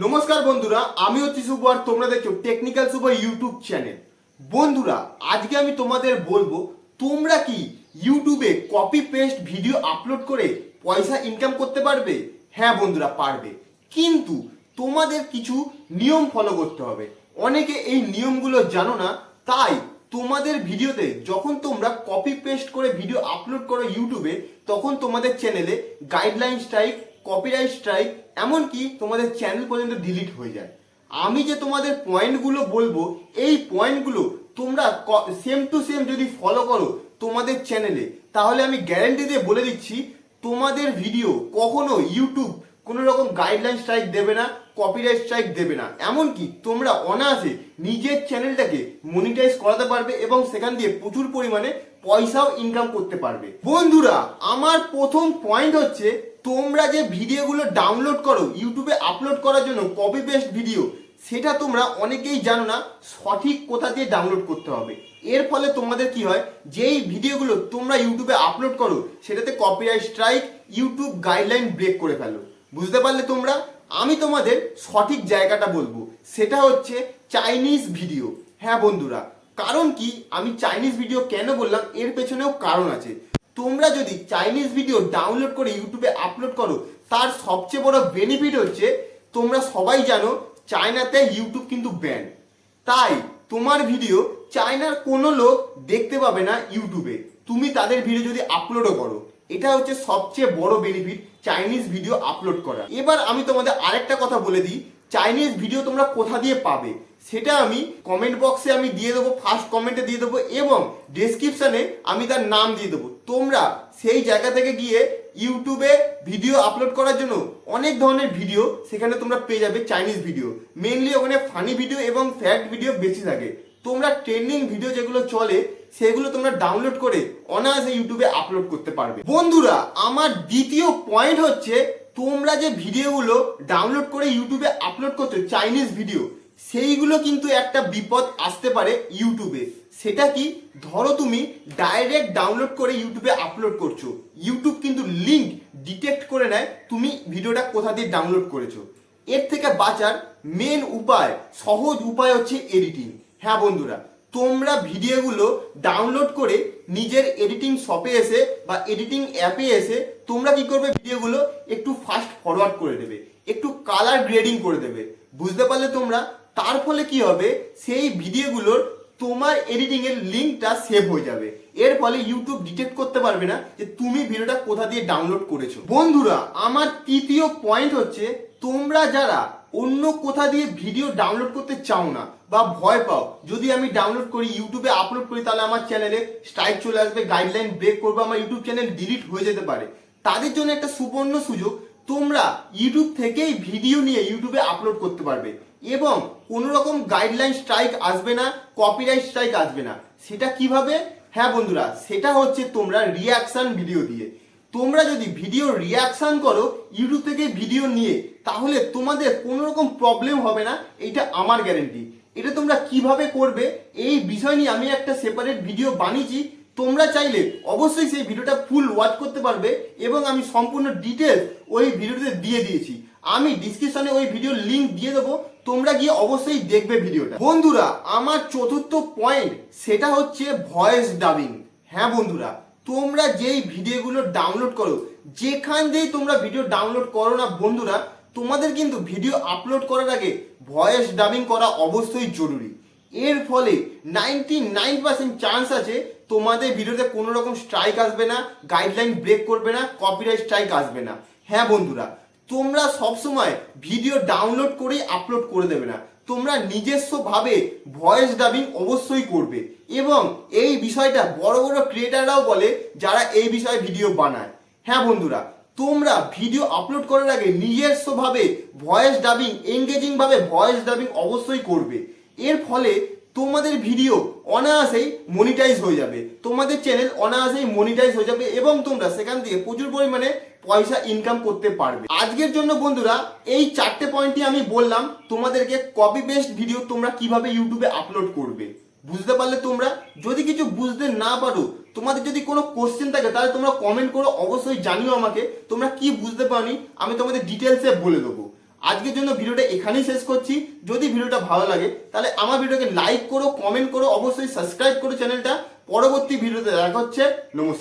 নমস্কার বন্ধুরা, আমি হচ্ছি শুভ আর তোমরা দেখছো টেকনিক্যাল শুভ ইউটিউব চ্যানেল। বন্ধুরা, আজকে আমি তোমাদের বলবো তোমরা কি ইউটিউবে কপি পেস্ট ভিডিও আপলোড করে পয়সা ইনকাম করতে পারবে। হ্যাঁ বন্ধুরা, পারবে, কিন্তু তোমাদের কিছু নিয়ম ফলো করতে হবে। অনেকে এই নিয়মগুলো জানো না, তাই তোমাদের ভিডিওতে যখন তোমরা কপি পেস্ট করে ভিডিও আপলোড করো ইউটিউবে, তখন তোমাদের চ্যানেলে গাইডলাইন স্ট্রাইক, কপিরাইট স্ট্রাইক, এমনকি তোমাদের চ্যানেল পর্যন্ত ডিলিট হয়ে যায়। আমি যে তোমাদের পয়েন্টগুলো বলবো, এই পয়েন্টগুলো তোমরা সেম টু সেম যদি ফলো করো তোমাদের চ্যানেলে, তাহলে আমি গ্যারান্টি দিয়ে বলে দিচ্ছি তোমাদের ভিডিও কখনো ইউটিউব কোনো রকম গাইডলাইন স্ট্রাইক দেবে না, কপিরাইট স্ট্রাইক দেবে না। এমনকি তোমরা অনায়াসে নিজের চ্যানেলটাকে মনিটাইজ করাতে পারবে এবং সেখান দিয়ে প্রচুর পরিমাণে পয়সাও ইনকাম করতে পারবে। বন্ধুরা, আমার প্রথম পয়েন্ট হচ্ছে, তোমরা যে ভিডিওগুলো ডাউনলোড করো ইউটিউবে আপলোড করার জন্য কপি পেস্ট ভিডিও, সেটা তোমরা অনেকেই জানো না সঠিক কোথা দিয়ে ডাউনলোড করতে হবে। এর ফলে তোমাদের কি হয়, যেই ভিডিওগুলো তোমরা ইউটিউবে আপলোড করো সেটাতে copyright strike, YouTube guideline break করে ফেলো। বুঝতে পারলে তোমরা? আমি তোমাদের সঠিক জায়গাটা বলবো, সেটা হচ্ছে চাইনিজ ভিডিও। হ্যাঁ বন্ধুরা, কারণ কি আমি চাইনিজ ভিডিও কেন বললাম, এর পেছনেও কারণ আছে। তোমরা যদি চাইনিজ ভিডিও ডাউনলোড করে ইউটিউবে আপলোড করো, তার সবচেয়ে বড় বেনিফিট হচ্ছে, তোমরা সবাই জানো চায়নাতে ইউটিউব কিন্তু ব্যান। তাই তোমার ভিডিও চায়নার কোনো লোক দেখতে পাবে না ইউটিউবে, তুমি তাদের ভিডিও যদি আপলোডও করো। এটা হচ্ছে সবচেয়ে বড় বেনিফিট চাইনিজ ভিডিও আপলোড করা। এবার আমি তোমাদের আরেকটা কথা বলে দিই, চাইনিজ ভিডিও তোমরা কোথা দিয়ে পাবে সেটা আমি কমেন্ট বক্সে আমি দিয়ে দেবো, ফার্স্ট কমেন্টে দিয়ে দেবো এবং ডেসক্রিপশনে আমি তার নাম দিয়ে দেবো। তোমরা সেই জায়গা থেকে গিয়ে ইউটিউবে ভিডিও আপলোড করার জন্য অনেক ধরনের ভিডিও সেখানে তোমরা পেয়ে যাবে। চাইনিজ ভিডিও মেনলি ওখানে ফানি ভিডিও এবং ফ্যাক্ট ভিডিও বেশি থাকে। তোমরা ট্রেন্ডিং ভিডিও যেগুলো চলে সেগুলো তোমরা ডাউনলোড করে অনায়াসে ইউটিউবে আপলোড করতে পারবে। বন্ধুরা, আমার দ্বিতীয় পয়েন্ট হচ্ছে, তোমরা যে ভিডিওগুলো ডাউনলোড করে ইউটিউবে আপলোড করছো চাইনিজ ভিডিও, সেইগুলো কিন্তু একটা বিপদ আসতে পারে ইউটিউবে। সেটা কি, ধরো তুমি ডাইরেক্ট ডাউনলোড করে ইউটিউবে আপলোড করছো, ইউটিউব কিন্তু লিঙ্ক ডিটেক্ট করে নেয় তুমি ভিডিওটা কোথা দিয়ে ডাউনলোড করেছো। এর থেকে বাঁচার মেন উপায়, সহজ উপায় হচ্ছে এডিটিং। হ্যাঁ বন্ধুরা, তোমরা ভিডিওগুলো ডাউনলোড করে নিজের এডিটিং শপে এসে বা এডিটিং অ্যাপে এসে তোমরা কি করবে, ভিডিওগুলো একটু ফাস্ট ফরওয়ার্ড করে দেবে, একটু কালার গ্রেডিং করে দেবে। বুঝতে পারলে তোমরা? তার ফলে কি হবে, সেই ভিডিওগুলোর তোমার এডিটিং এর লিঙ্কটা সেভ হয়ে যাবে। এর ফলে ইউটিউব ডিটেক্ট করতে পারবে না যে তুমি ভিডিওটা কোথা দিয়ে ডাউনলোড করেছো। বন্ধুরা, আমার তৃতীয় পয়েন্ট হচ্ছে, তোমরা যারা অন্য কোথা দিয়ে ভিডিও ডাউনলোড করতে চাও না বা ভয় পাও, যদি আমি ডাউনলোড করি ইউটিউবে আপলোড করি তাহলে আমার চ্যানেলে স্ট্রাইক চলে আসবে, গাইডলাইন ব্রেক করবে, আমার ইউটিউব চ্যানেল ডিলিট হয়ে যেতে পারে, তাদের জন্য একটা সুবর্ণ সুযোগ। তোমরা ইউটিউব থেকেই ভিডিও নিয়ে ইউটিউবে আপলোড করতে পারবে এবং কোনো রকম গাইডলাইন স্ট্রাইক আসবে না, কপিরাইট স্ট্রাইক আসবে না। সেটা কিভাবে? হ্যাঁ বন্ধুরা, সেটা হচ্ছে তোমরা রিয়াকশন ভিডিও দিয়ে। তোমরা যদি ভিডিও রিয়াকশন করো ইউটিউব থেকে ভিডিও নিয়ে, তাহলে তোমাদের কোনো রকম প্রবলেম হবে না, এটা আমার গ্যারেন্টি। এটা তোমরা কিভাবে করবে এই বিষয় নিয়ে আমি একটা সেপারেট ভিডিও বানিয়েছি। তোমরা চাইলে অবশ্যই সেই ভিডিওটা ফুল ওয়াচ করতে পারবে এবং আমি সম্পূর্ণ ডিটেলস ওই ভিডিওতে দিয়ে দিয়েছি। আমি ডিসক্রিপশনে ওই ভিডিওর লিঙ্ক দিয়ে দেবো, তোমরা গিয়ে অবশ্যই দেখবে ভিডিওটা। বন্ধুরা, আমার চতুর্থ পয়েন্ট, সেটা হচ্ছে ভয়েস ডাবিং। হ্যাঁ বন্ধুরা, তোমরা যেই ভিডিওগুলো ডাউনলোড করো, যেখান দিয়েই তোমরা ভিডিও ডাউনলোড করো না বন্ধুরা, তোমাদের কিন্তু ভিডিও আপলোড করার আগে ভয়েস ডাবিং করা অবশ্যই জরুরি। এর ফলে 99% চান্স আছে তোমাদের ভিডিওতে কোনো রকম স্ট্রাইক আসবে না, গাইডলাইন ব্রেক করবে না, কপিরাইট স্ট্রাইক আসবে না। হ্যাঁ বন্ধুরা, তোমরা সবসময় ভিডিও ডাউনলোড করেই আপলোড করে দেবে না, তোমরা নিজস্বভাবে ভয়েস ডাবিং অবশ্যই করবে। এবং এই বিষয়টা বড় বড় ক্রিয়েটাররাও বলে, যারা এই বিষয়ে ভিডিও বানায়। হ্যাঁ বন্ধুরা, তোমরা ভিডিও আপলোড করার আগে নিজস্বভাবে ভয়েস ডাবিং, এঙ্গেজিং ভাবে ভয়েস ডাবিং অবশ্যই করবে। এর ফলে তোমাদের ভিডিও অনায়াসেই মনিটাইজ হয়ে যাবে, তোমাদের চ্যানেল অনায়াসেই মনিটাইজ হয়ে যাবে এবং তোমরা সেখান থেকে প্রচুর পরিমাণে পয়সা ইনকাম করতে পারবে। আজকের জন্য বন্ধুরা এই 4টে পয়েন্টই আমি বললাম তোমাদেরকে, কপি পেস্ট ভিডিও তোমরা কিভাবে ইউটিউবে আপলোড করবে। বুঝতে পারলে তোমরা? যদি কিছু বুঝতে না পারো, তোমাদের যদি কোনো কোশ্চেন থাকে, তাহলে তোমরা কমেন্ট করো, অবশ্যই জানিও আমাকে তোমরা কি বুঝতে পারোনি, আমি তোমাদের ডিটেলসে বলে দেবো। আজকের জন্য ভিডিওটা এখানেই শেষ করছি। যদি ভিডিওটা ভালো লাগে তাহলে আমার ভিডিওকে লাইক করো, কমেন্ট করো, অবশ্যই সাবস্ক্রাইব করো চ্যানেলটা। পরবর্তী ভিডিওতে দেখা হচ্ছে। নমস্কার।